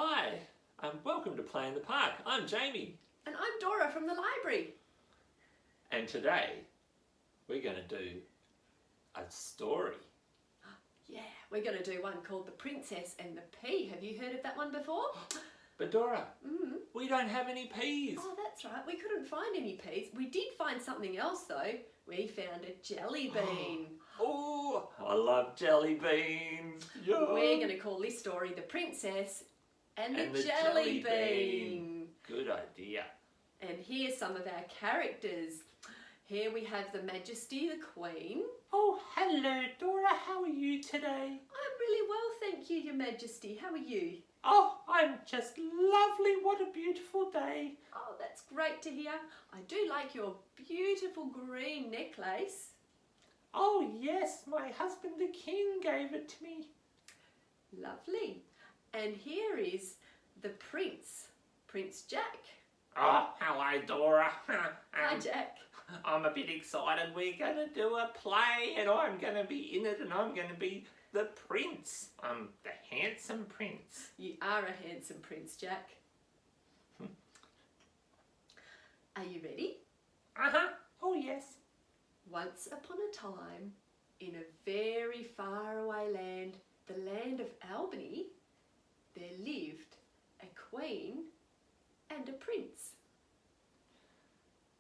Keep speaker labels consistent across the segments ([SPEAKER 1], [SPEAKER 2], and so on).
[SPEAKER 1] Hi, and welcome to Play in the Park. I'm Jamie.
[SPEAKER 2] And I'm Dora from the library.
[SPEAKER 1] And today, we're going to do a story.
[SPEAKER 2] Yeah, we're going to do one called The Princess and the Pea. Have you heard of that one before?
[SPEAKER 1] But Dora, we don't have any peas.
[SPEAKER 2] Oh, that's right. We couldn't find any peas. We did find something else though. We found a jelly bean.
[SPEAKER 1] Oh, I love jelly beans. Yum.
[SPEAKER 2] We're going to call this story The Princess and the Jelly Bean.
[SPEAKER 1] Good idea.
[SPEAKER 2] And here's some of our characters. Here we have the Majesty, the Queen.
[SPEAKER 1] Oh, hello Dora, how are you today?
[SPEAKER 2] I'm really well, thank you, Your Majesty. How are you?
[SPEAKER 1] Oh, I'm just lovely. What a beautiful day.
[SPEAKER 2] Oh, that's great to hear. I do like your beautiful green necklace.
[SPEAKER 1] Oh yes, my husband the king gave it to me.
[SPEAKER 2] Lovely. And here is the Prince, Prince Jack.
[SPEAKER 1] Oh, hello Dora.
[SPEAKER 2] Hi Jack.
[SPEAKER 1] I'm a bit excited. We're going to do a play and I'm going to be in it and I'm going to be the prince. I'm the handsome prince.
[SPEAKER 2] You are a handsome prince, Jack. Are you ready?
[SPEAKER 1] Uh-huh. Oh yes.
[SPEAKER 2] Once upon a time, in a very far away land, the land of Albany, there lived a queen and a prince.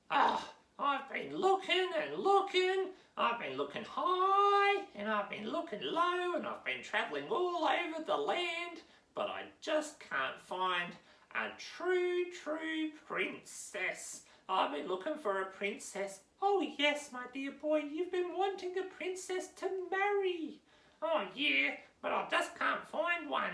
[SPEAKER 1] Ah, I've been looking and looking. I've been looking high and I've been looking low and I've been travelling all over the land, but I just can't find a true princess. I've been looking for a princess. Oh yes, my dear boy, you've been wanting a princess to marry. Oh yeah, but I just can't find one.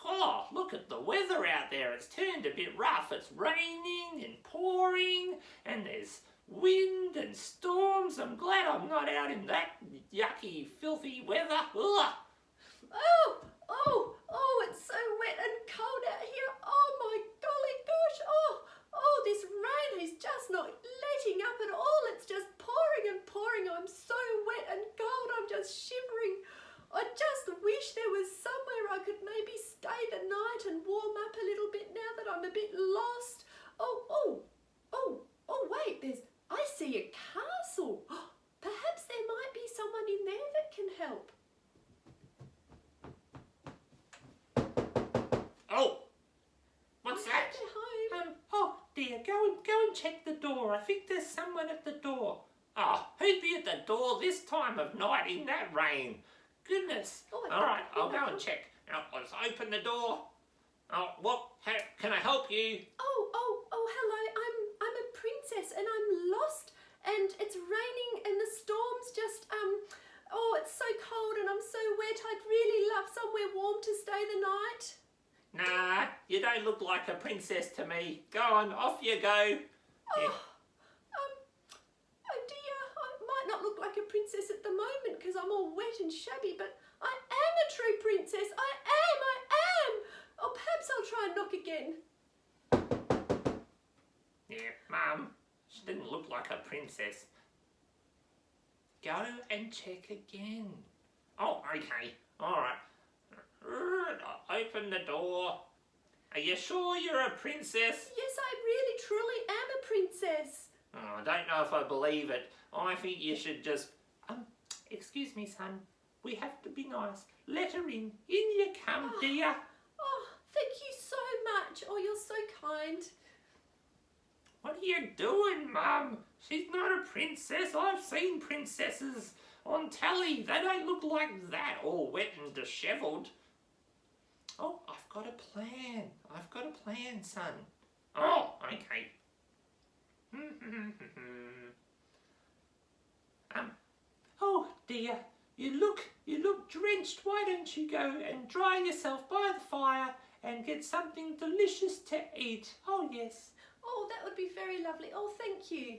[SPEAKER 1] Oh, look at the weather out there. It's turned a bit rough. It's raining and pouring and there's wind and storms. I'm glad I'm not out in that yucky, filthy weather. Ugh.
[SPEAKER 2] Oh, it's so wet and cold out here. Oh my golly gosh. Oh, this rain is just not letting up at all. It's just pouring and pouring. I'm so wet and cold. I'm just shivering. I just wish there was somewhere I could maybe stay the night and warm up a little bit now that I'm a bit lost. Oh, wait, I see a castle. Perhaps there might be someone in there that can help.
[SPEAKER 1] Oh, what's that?
[SPEAKER 2] They're home.
[SPEAKER 1] Oh dear, go and check the door. I think there's someone at the door. Oh, who'd be at the door this time of night in that rain? Goodness. All right, I'll go and check. Now, let's open the door. Oh, can I help you?
[SPEAKER 2] Oh, hello. I'm a princess and I'm lost and it's raining and the storm's just, it's so cold and I'm so wet. I'd really love somewhere warm to stay the night.
[SPEAKER 1] Nah, you don't look like a princess to me. Go on, off you go. Yeah.
[SPEAKER 2] Oh dear, I might not look like a princess at the moment because I'm all wet and shabby, but I am a true princess. I am. Oh, perhaps I'll try and knock again.
[SPEAKER 1] Yeah, Mum, she didn't look like a princess. Go and check again. Oh, okay, all right. Open the door. Are you sure you're a princess?
[SPEAKER 2] Yes, I really, truly am a princess.
[SPEAKER 1] Oh, I don't know if I believe it. I think you should just... excuse me, son. We have to be nice. Let her in. In you come, dear.
[SPEAKER 2] Oh, thank you so much. Oh, you're so kind.
[SPEAKER 1] What are you doing, Mum? She's not a princess. I've seen princesses on telly. They don't look like that, all wet and dishevelled. Oh, I've got a plan. I've got a plan, son. Oh, okay. Oh dear, you look drenched. Why don't you go and dry yourself by the fire and get something delicious to eat? Oh yes.
[SPEAKER 2] Oh, that would be very lovely. Oh, thank you.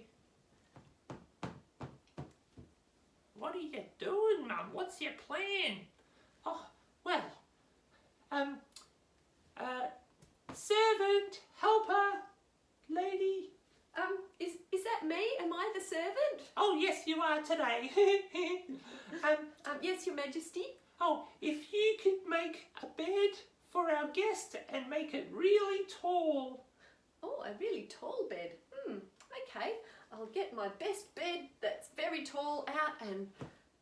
[SPEAKER 1] What are you doing, Mum? What's your plan? Oh, well, servant, helper, lady,
[SPEAKER 2] Is that me? Am I the servant?
[SPEAKER 1] Oh, yes, you are today.
[SPEAKER 2] Yes, Your Majesty.
[SPEAKER 1] Oh, if you could make a bed for our guest and make it really tall.
[SPEAKER 2] Oh, a really tall bed. Okay. I'll get my best bed that's very tall out and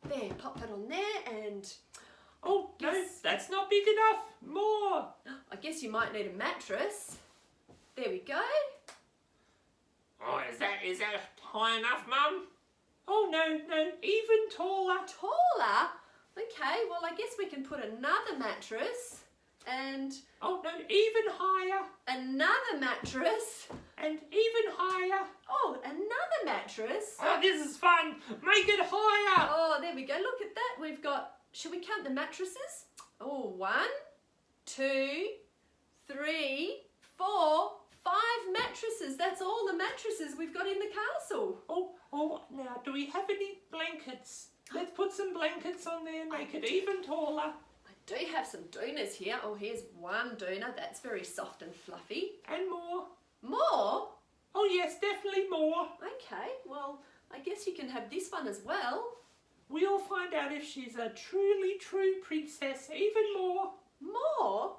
[SPEAKER 2] there, pop that on there and...
[SPEAKER 1] Oh, no, that's not big enough. More.
[SPEAKER 2] I guess you might need a mattress. There we go.
[SPEAKER 1] Oh, is that high enough, Mum? Oh, no, even taller.
[SPEAKER 2] Taller? Okay, well, I guess we can put another mattress and...
[SPEAKER 1] Oh, no, even higher.
[SPEAKER 2] Another mattress.
[SPEAKER 1] And even higher.
[SPEAKER 2] Oh, another mattress.
[SPEAKER 1] Oh, this is fun. Make it higher.
[SPEAKER 2] Oh, there we go. Look at that. We've got... Should we count the mattresses? Oh, 1, 2, 3, 4, 5 mattresses. That's all the mattresses we've got in the castle.
[SPEAKER 1] Oh, now, do we have any blankets? Let's put some blankets on there and make it even taller.
[SPEAKER 2] I do have some doonas here. Oh, here's one doona. That's very soft and fluffy.
[SPEAKER 1] And more.
[SPEAKER 2] More?
[SPEAKER 1] Oh, yes, definitely more.
[SPEAKER 2] Okay, well, I guess you can have this one as well.
[SPEAKER 1] We'll find out if she's a truly true princess. Even more.
[SPEAKER 2] More?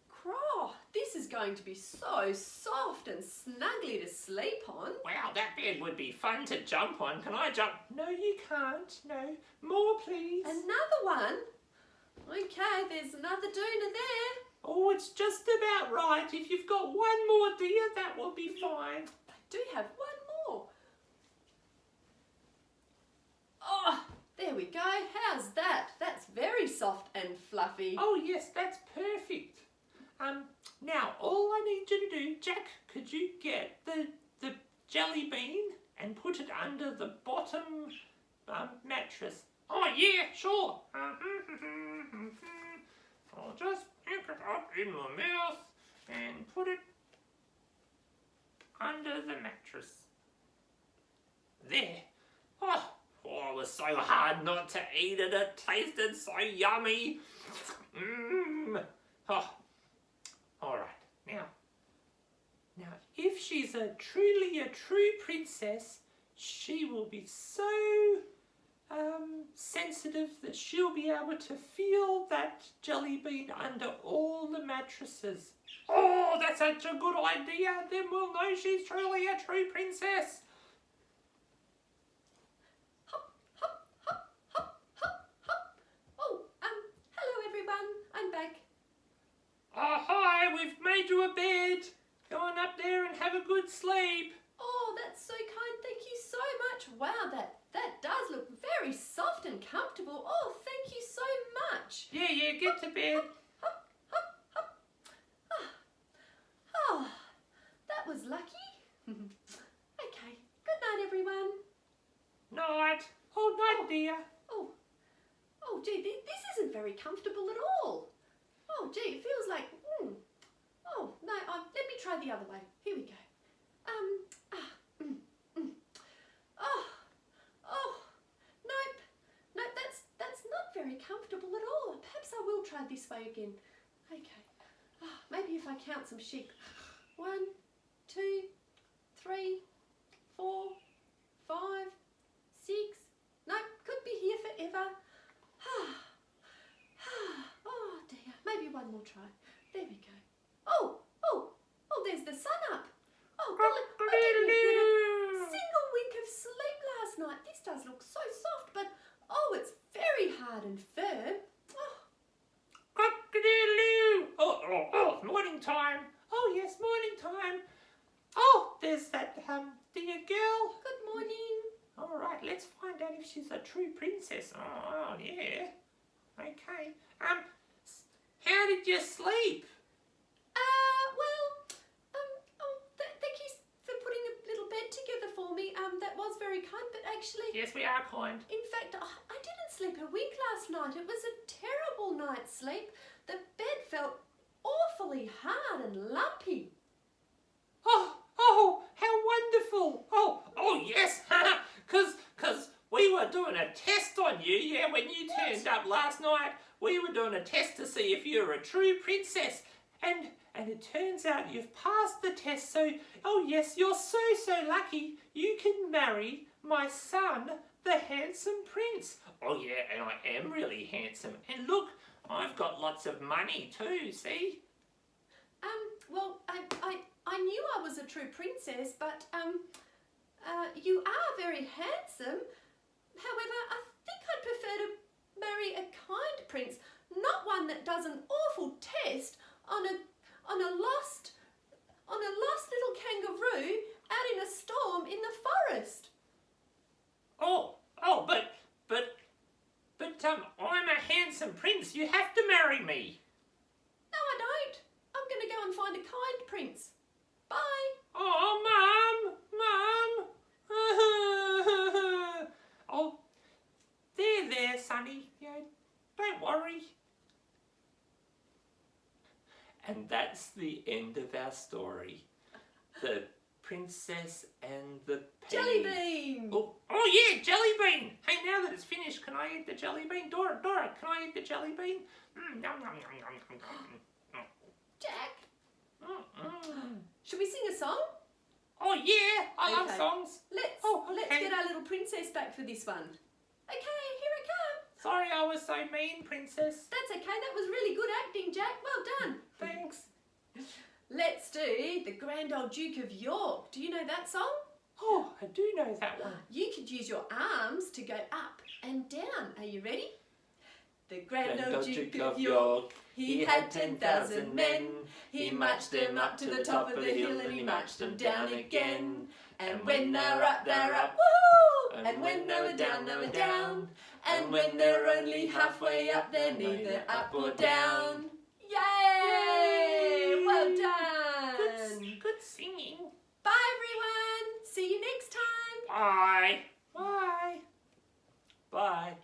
[SPEAKER 2] Craw, this is going to be so soft and snuggly to sleep on.
[SPEAKER 1] Wow, that bed would be fun to jump on. Can I jump? No, you can't. No. More, please.
[SPEAKER 2] Another one? Okay, there's another doona there.
[SPEAKER 1] Oh, it's just about right. If you've got one more, dear, that will be fine.
[SPEAKER 2] I do have one more. Oh, there we go. How's that? That's very soft and fluffy.
[SPEAKER 1] Oh, yes, that's perfect. Now, all I need you to do, Jack, could you get the jelly bean and put it under the bottom mattress? Oh, yeah, sure. I'll just pick it up in my mouth and put it under the mattress. There. Oh, it was so hard not to eat it. It tasted so yummy. Oh. All right. Now, if she's truly a true princess, she will be so sensitive that she'll be able to feel that jelly bean under all the mattresses. Oh, that's such a good idea. Then we'll know she's truly a true princess.
[SPEAKER 2] Hop, hop, hop, hop, hop, hop. Oh, hello everyone. I'm back.
[SPEAKER 1] Oh, hi, we've made you a bed. Go on up there and have a good sleep.
[SPEAKER 2] Oh, that's so kind. Thank you so much. Wow, that does look very soft and comfortable. Oh, thank you so much.
[SPEAKER 1] Yeah, get to bed.
[SPEAKER 2] Hop, hop, hop. Oh, that was lucky. Okay, good night, everyone.
[SPEAKER 1] Night. Oh, night, dear.
[SPEAKER 2] Oh, gee, this isn't very comfortable at all. Oh, gee, it feels like, Oh, no, let me try the other way. Here we go. Nope, that's not very comfortable at all. Perhaps I will try this way again. Okay. Maybe if I count some sheep. 1, 2, 3, 4, 5, 6. Nope, could be here forever. Oh dear, maybe one more try. There we go. Oh, there's the sun up. Oh, golly, I didn't get a single wink of sleep last night. This does look so soft, but it's very hard and firm.
[SPEAKER 1] Cock-a-doodle-doo. Oh, morning time. Oh, yes, morning time. Oh, there's that dear girl.
[SPEAKER 2] Good morning.
[SPEAKER 1] All right, let's find out if she's a true princess. Oh, yeah. Okay. How did you sleep?
[SPEAKER 2] Thank you for putting a little bed together for me. That was very kind, but actually...
[SPEAKER 1] Yes, we are kind.
[SPEAKER 2] In fact, I didn't sleep a wink last night. It was a terrible night's sleep. The bed felt awfully hard and lumpy.
[SPEAKER 1] Oh, how wonderful. Oh, yes, because we were doing a test on you, when you turned up last night. We were doing a test to see if you're a true princess. And it turns out you've passed the test, so, oh yes, you're so lucky. You can marry my son, the handsome prince. Oh yeah, and I am really handsome. And look, I've got lots of money too, see?
[SPEAKER 2] Well, I knew I was a true princess, but, you are very handsome. However, I think I'd prefer to marry a kind prince, not one that does an awful test on a lost little kangaroo out in a storm in the forest.
[SPEAKER 1] But I'm a handsome prince. You have to marry me.
[SPEAKER 2] No, I don't. I'm going to go and find a kind prince. Bye.
[SPEAKER 1] Oh, Mum! Oh, there, Sonny. You know, don't worry. And that's the end of our story. The Princess and the Pea.
[SPEAKER 2] Jelly bean.
[SPEAKER 1] Oh yeah, jelly bean. Hey, now that it's finished, can I eat the jelly bean? Dora, can I eat the jelly bean? Yum, yum, yum, yum, yum.
[SPEAKER 2] Jack. Should we sing a song?
[SPEAKER 1] Oh yeah, I love
[SPEAKER 2] Okay.
[SPEAKER 1] songs.
[SPEAKER 2] Let's get our little princess back for this one. Okay, here I come.
[SPEAKER 1] Sorry I was so mean, Princess.
[SPEAKER 2] That's okay, that was really good acting, Jack. Well done.
[SPEAKER 1] Thanks.
[SPEAKER 2] Let's do The Grand Old Duke of York. Do you know that song?
[SPEAKER 1] Oh, I do know that one.
[SPEAKER 2] You could use your arms to go up and down. Are you ready? The Grand Old Duke of York, he had 10,000 men. He marched them up to the top of the hill and he marched them down again. And when they're up, woohoo! And when they were down, they were down. And when they're only halfway up, they're neither up or down. Yay! Well done!
[SPEAKER 1] Good singing.
[SPEAKER 2] Bye everyone! See you next time!
[SPEAKER 1] Bye. Bye. Bye.